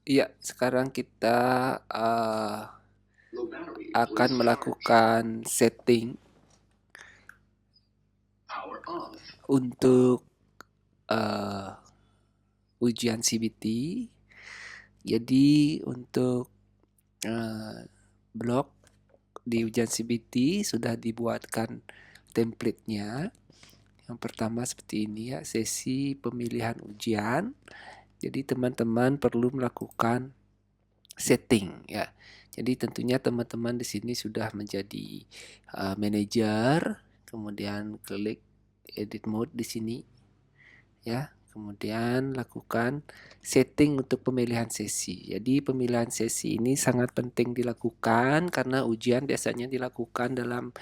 Iya, sekarang kita akan melakukan setting untuk uh, ujian CBT. Jadi untuk uh, blog di ujian CBT sudah dibuatkan template-nya. Yang pertama seperti ini ya, sesi pemilihan ujian. Jadi teman-teman perlu melakukan setting ya. Jadi tentunya teman-teman di sini sudah menjadi manajer, kemudian klik edit mode di sini ya. Kemudian lakukan setting untuk pemilihan sesi. Jadi pemilihan sesi ini sangat penting dilakukan karena ujian biasanya dilakukan dalam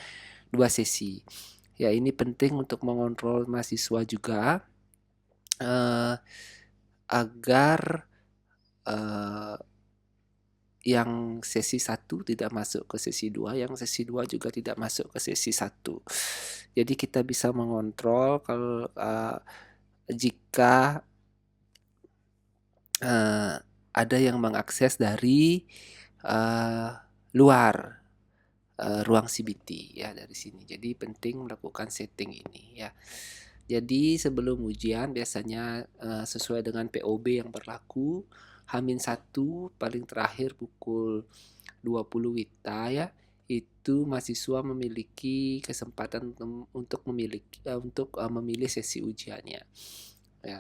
2 sesi. Ya, ini penting untuk mengontrol mahasiswa juga agar yang sesi 1 tidak masuk ke sesi 2, yang sesi 2 juga tidak masuk ke sesi 1. Jadi kita bisa mengontrol kalau jika ada yang mengakses dari luar ruang CBT ya dari sini. Jadi penting melakukan setting ini ya. Jadi sebelum ujian biasanya sesuai dengan POB yang berlaku H-1 paling terakhir pukul 20 WITA ya, itu mahasiswa memiliki kesempatan untuk memilih sesi ujiannya ya.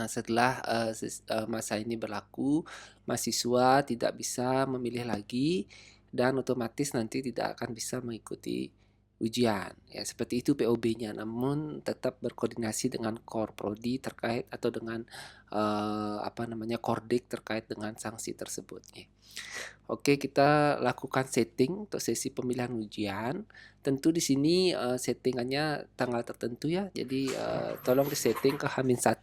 Setelah masa ini berlaku, mahasiswa tidak bisa memilih lagi dan otomatis nanti tidak akan bisa mengikuti ujian. Ya, seperti itu POB-nya. Namun tetap berkoordinasi dengan Kor Prodi terkait atau dengan Kordik terkait dengan sanksi tersebut. Ya. Oke, kita lakukan setting untuk sesi pemilihan ujian. Tentu di sini settingannya tanggal tertentu ya. Jadi tolong disetting ke H-1.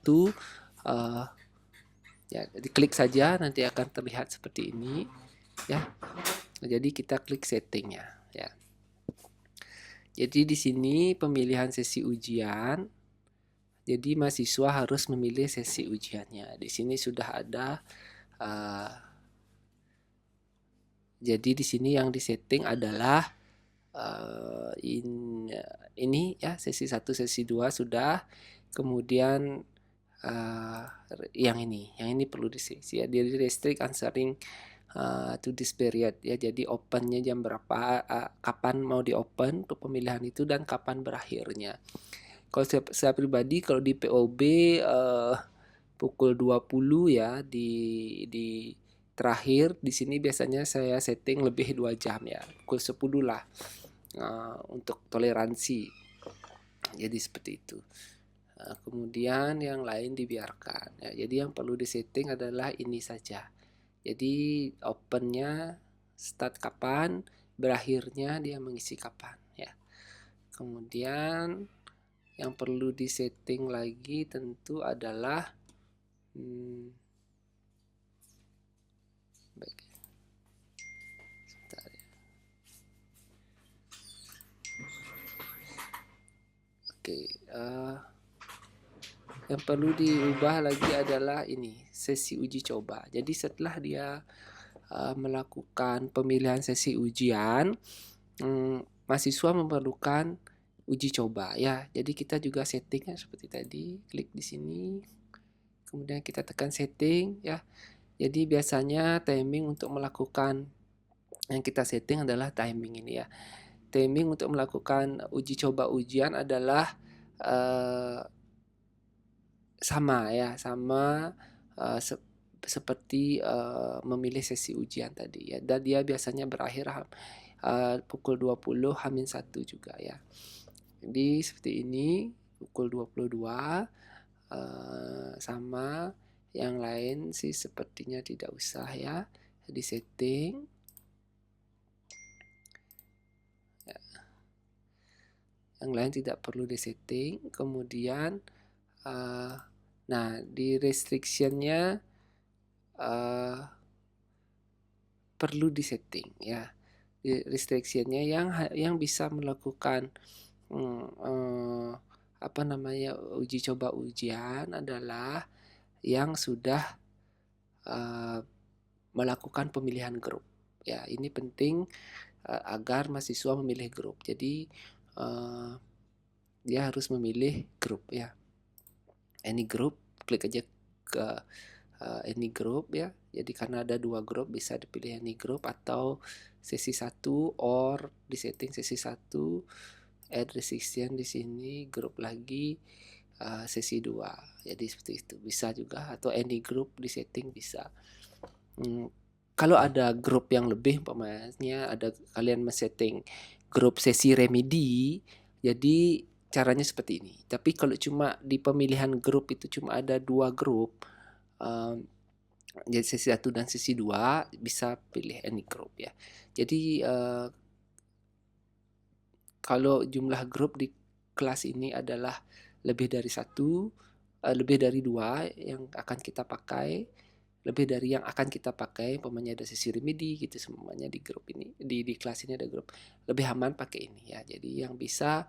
Ya, diklik saja nanti akan terlihat seperti ini ya. Jadi kita klik settingnya ya. Jadi di sini pemilihan sesi ujian. Jadi mahasiswa harus memilih sesi ujiannya. Di sini sudah ada. Jadi di sini yang disetting adalah ini ya, sesi 1, sesi 2 sudah. Kemudian yang ini perlu diisi ya. Jadi restrict answering to this period ya. Jadi opennya jam berapa, kapan mau di open untuk pemilihan itu dan kapan berakhirnya. Kalau saya pribadi kalau di POB pukul 20 ya di terakhir di sini biasanya saya setting lebih 2 jam ya. Pukul 10 lah untuk toleransi. Jadi seperti itu. Kemudian yang lain dibiarkan ya. Jadi yang perlu disetting adalah ini saja. Jadi opennya start kapan, berakhirnya dia mengisi kapan ya. Kemudian yang perlu disetting lagi tentu adalah baik. Sebentar ya. Oke, yang perlu diubah lagi adalah ini sesi uji coba. Jadi setelah dia melakukan pemilihan sesi ujian, mahasiswa memerlukan uji coba ya. Jadi kita juga settingnya seperti tadi, klik di sini, kemudian kita tekan setting ya. Jadi biasanya timing untuk melakukan yang kita setting adalah timing ini ya. Timing untuk melakukan uji coba ujian adalah sama ya, sama seperti memilih sesi ujian tadi ya. Dan dia biasanya berakhir pukul 20 H-1 juga ya. Jadi seperti ini pukul 22 sama yang lain sih sepertinya tidak usah ya di setting ya. Yang lain tidak perlu di setting. Kemudian nah di restrictionnya perlu di setting ya. Di restrictionnya yang bisa melakukan uji coba ujian adalah yang sudah melakukan pemilihan grup. Ya, ini penting agar mahasiswa memilih grup. Jadi dia harus memilih grup ya. Any group, klik aja ke any group ya. Jadi karena ada 2 grup bisa dipilih any group atau sesi 1 or di setting sesi 1 add restriction di sini grup lagi sesi 2. Jadi seperti itu bisa juga atau any group di setting bisa. Kalau ada grup yang lebih umpamanya ada kalian men-setting grup sesi remedi, jadi caranya seperti ini. Tapi kalau cuma di pemilihan grup itu cuma ada 2 grup, jadi sesi 1 dan sesi 2 bisa pilih any group ya. Jadi kalau jumlah grup di kelas ini adalah lebih dari 1, lebih dari 2 yang akan kita pakai, lebih dari yang akan kita pakai, umpamanya ada sesi remedi gitu semuanya di grup ini, di kelas ini ada grup, lebih aman pakai ini ya. Jadi yang bisa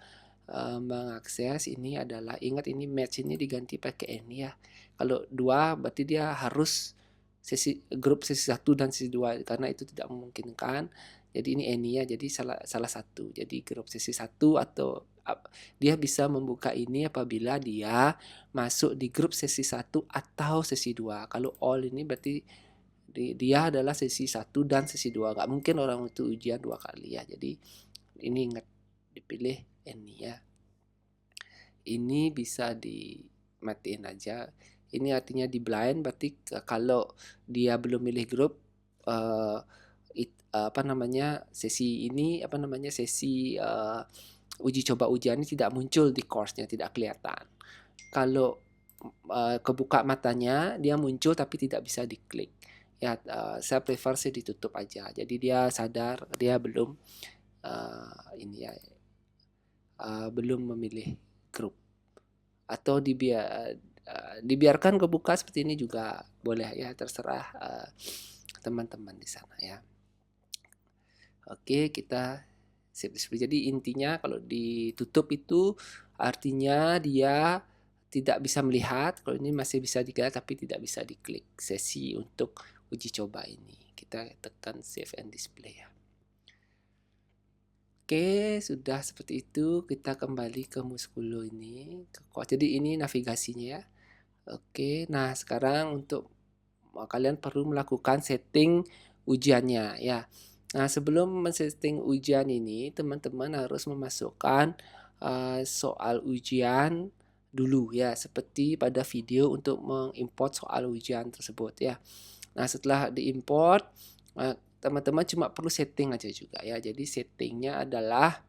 mengakses ini adalah, ingat ini match ini diganti pakai ini ya. Kalau 2 berarti dia harus grup sesi 1 dan sesi 2 karena itu tidak memungkinkan. Jadi ini any ya, jadi salah satu. Jadi grup sesi 1 atau dia bisa membuka ini apabila dia masuk di grup sesi 1 atau sesi 2. Kalau all ini berarti dia adalah sesi 1 dan sesi 2. Gak mungkin orang itu ujian 2 kali ya. Jadi ini ingat dipilih any ya. Ini bisa dimatiin aja. Ini artinya di blind, berarti kalau dia belum milih grup sesi ini sesi uji coba ujian ini tidak muncul di course-nya, tidak kelihatan. Kalau kebuka matanya dia muncul tapi tidak bisa diklik. Ya, saya prefer sih ditutup aja. Jadi dia sadar dia belum belum memilih grup. Atau dibiarkan kebuka seperti ini juga boleh ya, terserah teman-teman di sana ya. Oke, kita sip. Jadi intinya kalau ditutup itu artinya dia tidak bisa melihat. Kalau ini masih bisa dilihat tapi tidak bisa diklik sesi untuk uji coba ini. Kita tekan save and display ya. Oke, sudah seperti itu. Kita kembali ke Muskulo ini. Jadi ini navigasinya ya. Oke, nah sekarang untuk kalian perlu melakukan setting ujiannya ya. Nah, sebelum men-setting ujian ini, teman-teman harus memasukkan soal ujian dulu ya, seperti pada video untuk mengimport soal ujian tersebut ya. Nah, setelah diimport, teman-teman cuma perlu setting aja juga ya. Jadi settingnya adalah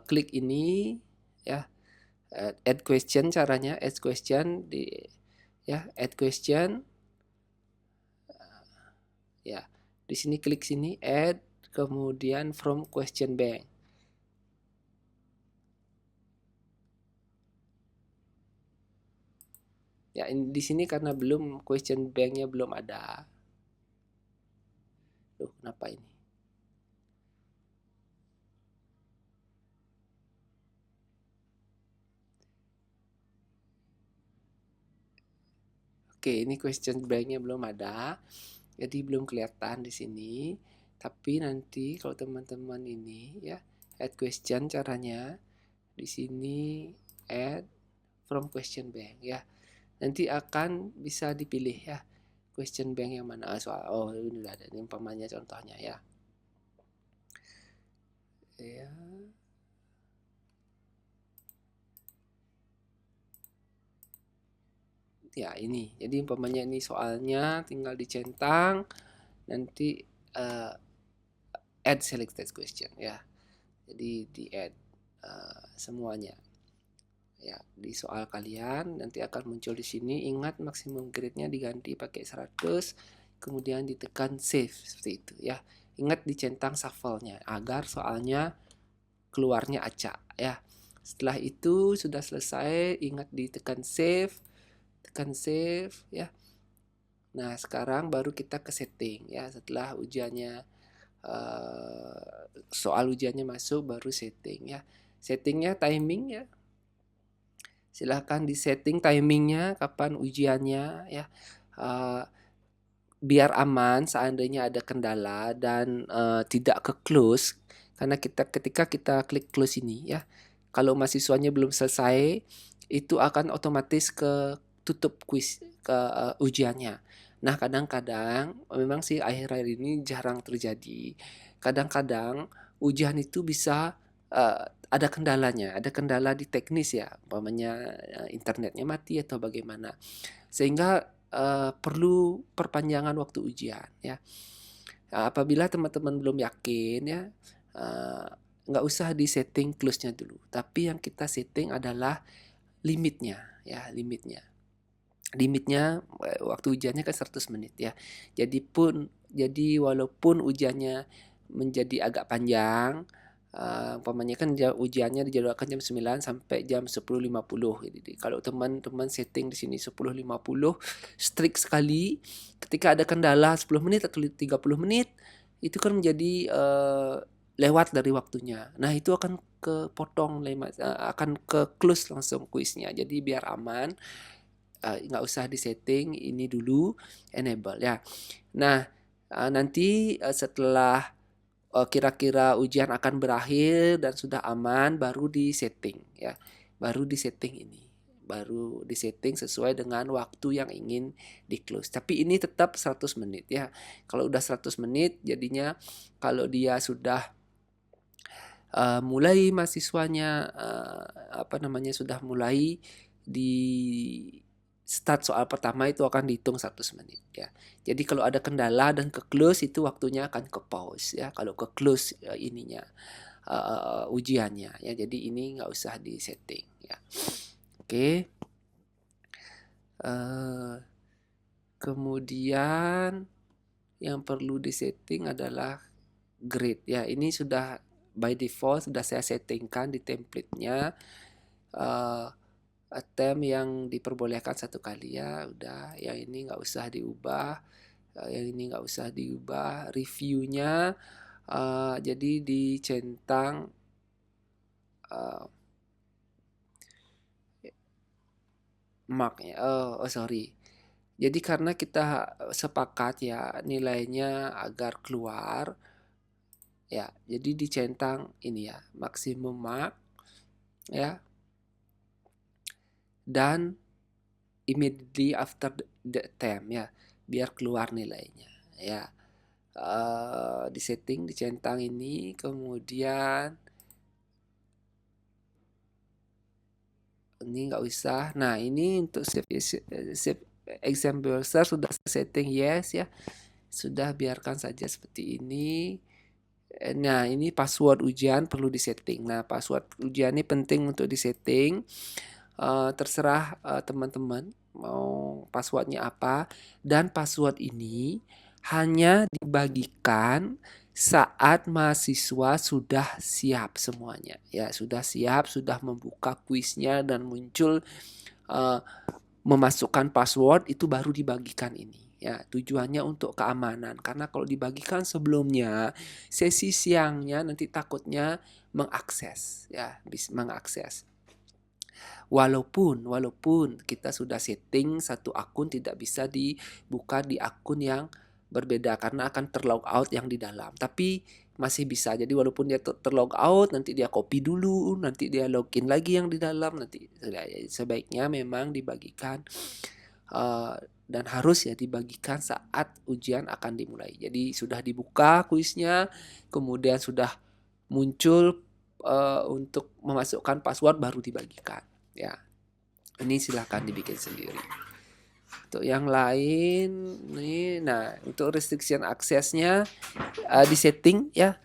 klik ini ya, add question. Caranya add question add question ya. Di sini klik sini add, kemudian from question bank. Ya, di sini karena belum question banknya belum ada. Kenapa ini? Oke, ini question banknya belum ada. Jadi belum kelihatan di sini. Tapi nanti kalau teman-teman ini ya, add question caranya di sini add from question bank ya. Nanti akan bisa dipilih ya question bank yang mana soal. Oh, ini udah ada, ini umpamanya contohnya ya. Ya ini, jadi umpamanya ini soalnya tinggal dicentang, nanti add selected question ya. Jadi di add semuanya ya di soal kalian, nanti akan muncul di sini. Ingat maksimum grade-nya diganti pakai 100, kemudian ditekan save seperti itu ya. Ingat dicentang shuffle-nya agar soalnya keluarnya acak ya. Setelah itu sudah selesai, ingat ditekan save, tekan save ya. Nah, sekarang baru kita ke setting ya. Setelah ujiannya soal ujiannya masuk, baru setting ya. Settingnya timing ya. Silahkan di setting timingnya kapan ujiannya ya. uh, biar aman seandainya ada kendala dan tidak ke close, karena ketika kita klik close ini ya, kalau mahasiswanya belum selesai itu akan otomatis ke tutup kuis ke ujiannya. Nah, kadang-kadang memang sih akhir-akhir ini jarang terjadi. Kadang-kadang ujian itu bisa ada kendalanya, ada kendala di teknis ya, umpamanya internetnya mati atau bagaimana. Sehingga perlu perpanjangan waktu ujian ya. Apabila teman-teman belum yakin ya, eee, nggak usah di-setting close-nya dulu, tapi yang kita setting adalah limitnya ya, limitnya. Limitnya, waktu ujiannya kan 100 menit ya. Jadi walaupun ujiannya menjadi agak panjang, umpamanya kan ujiannya dijadwalkan jam 9 sampai jam 10.50. Jadi kalau teman-teman setting di sini 10.50, strict sekali, ketika ada kendala 10 menit atau 30 menit, itu kan menjadi, lewat dari waktunya. Nah, itu akan kepotong, akan ke close langsung kuisnya. Jadi biar aman, nggak usah disetting ini dulu, enable ya. Nah, nanti setelah kira-kira ujian akan berakhir dan sudah aman, baru disetting ya, baru disetting ini, baru disetting sesuai dengan waktu yang ingin di close. Tapi ini tetap 100 menit ya. Kalau udah 100 menit jadinya, kalau dia sudah mulai mahasiswanya apa namanya, sudah mulai di start soal pertama, itu akan dihitung 100 menit ya. Jadi kalau ada kendala dan ke close, itu waktunya akan ke pause ya. Kalau ke close ininya ujiannya ya. Jadi ini nggak usah di setting ya. Oke. Kemudian yang perlu di setting adalah grade ya. Ini sudah by default sudah saya settingkan di template-nya. Attempt yang diperbolehkan 1 kali ya, udah. Yang ini nggak usah diubah, yang ini nggak usah diubah. Reviewnya jadi dicentang marknya. Sorry. Jadi karena kita sepakat ya nilainya agar keluar ya, jadi dicentang ini ya, maximum mark ya, dan immediately after the attempt ya, biar keluar nilainya ya. Disetting, dicentang ini, kemudian ini nggak usah. Nah, ini untuk save exam browser sudah setting yes ya, sudah, biarkan saja seperti ini. Nah, ini password ujian perlu disetting. Nah, password ujian ini penting untuk disetting. Terserah teman-teman mau passwordnya apa, dan password ini hanya dibagikan saat mahasiswa sudah siap semuanya ya, sudah siap, sudah membuka kuisnya dan muncul memasukkan password, itu baru dibagikan ini ya. Tujuannya untuk keamanan, karena kalau dibagikan sebelumnya, sesi siangnya nanti takutnya mengakses ya, bisa mengakses. Walaupun kita sudah setting satu akun tidak bisa dibuka di akun yang berbeda karena akan terlog out yang di dalam. Tapi masih bisa. Jadi walaupun dia terlog out, nanti dia copy dulu, nanti dia login lagi yang di dalam, nanti sebaiknya memang dibagikan dan harus ya dibagikan saat ujian akan dimulai. Jadi sudah dibuka kuisnya, kemudian sudah muncul untuk memasukkan password, baru dibagikan ya. Ini silahkan dibikin sendiri. Untuk yang lain nih, nah untuk restriction aksesnya disetting ya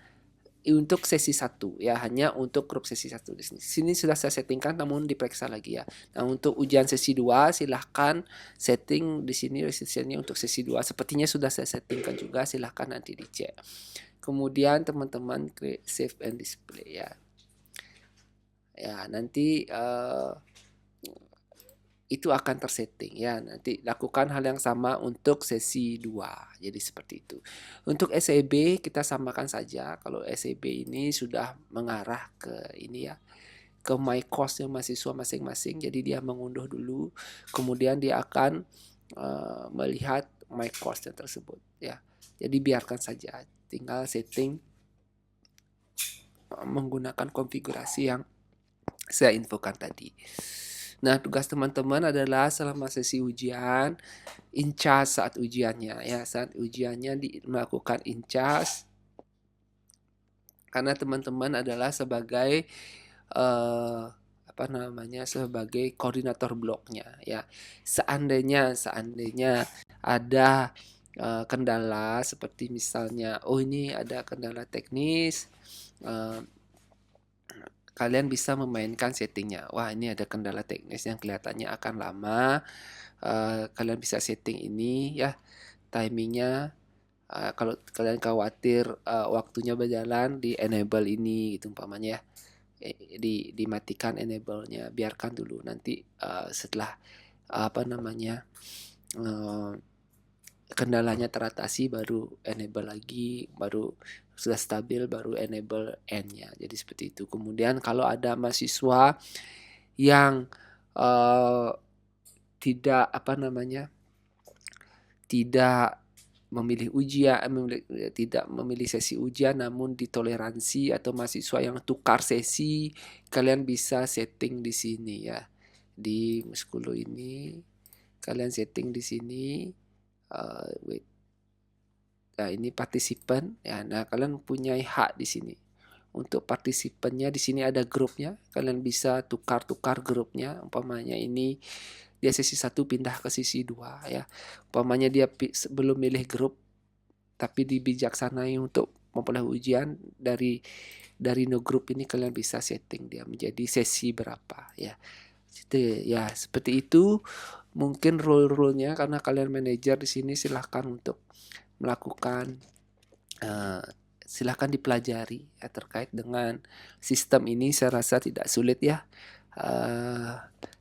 untuk sesi 1 ya, hanya untuk grup sesi 1 di sini. Sini sudah saya settingkan namun diperiksa lagi ya. Nah, untuk ujian sesi 2 silahkan setting di sini restrictionnya untuk sesi 2. Sepertinya sudah saya settingkan juga, silahkan nanti dicek. Kemudian teman-teman create save and display ya. Ya, nanti itu akan tersetting ya. Nanti lakukan hal yang sama untuk sesi 2. Jadi seperti itu. Untuk SEB kita samakan saja. Kalau SEB ini sudah mengarah ke ini ya, ke my course yang mahasiswa masing-masing. Jadi dia mengunduh dulu, kemudian dia akan melihat my course tersebut ya. Jadi biarkan saja, tinggal setting menggunakan konfigurasi yang saya infokan tadi. Nah, tugas teman-teman adalah selama sesi ujian, in charge saat ujiannya ya. Saat ujiannya melakukan in charge, karena teman-teman adalah sebagai sebagai koordinator bloknya ya. Seandainya ada kendala seperti misalnya ini ada kendala teknis, kalian bisa memainkan settingnya. Wah, ini ada kendala teknis yang kelihatannya akan lama. Kalian bisa setting ini ya, timingnya. Kalau kalian khawatir waktunya berjalan, di enable ini gitu umpamanya ya. Dimatikan enable-nya, biarkan dulu, nanti setelah kendalanya teratasi baru enable lagi, baru sudah stabil baru enable end-nya. Jadi seperti itu. Kemudian kalau ada mahasiswa yang tidak tidak memilih sesi ujian namun ditoleransi, atau mahasiswa yang tukar sesi, kalian bisa setting di sini ya. Di Muskulo ini kalian setting di sini. Nah, ini partisipan ya. Nah, kalian punya hak di sini. Untuk partisipannya di sini ada grupnya. Kalian bisa tukar-tukar grupnya. Umpamanya ini dia sesi 1 pindah ke sesi 2 ya. Umpamanya dia belum milih grup tapi dibijaksanai untuk memulai ujian, dari no group ini kalian bisa setting dia menjadi sesi berapa ya. Ya, seperti itu mungkin rule-rulenya. Karena kalian manajer di sini, silahkan untuk melakukan silahkan dipelajari ya, terkait dengan sistem ini. Saya rasa tidak sulit ya.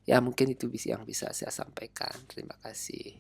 Ya mungkin itu yang bisa saya sampaikan. Terima kasih.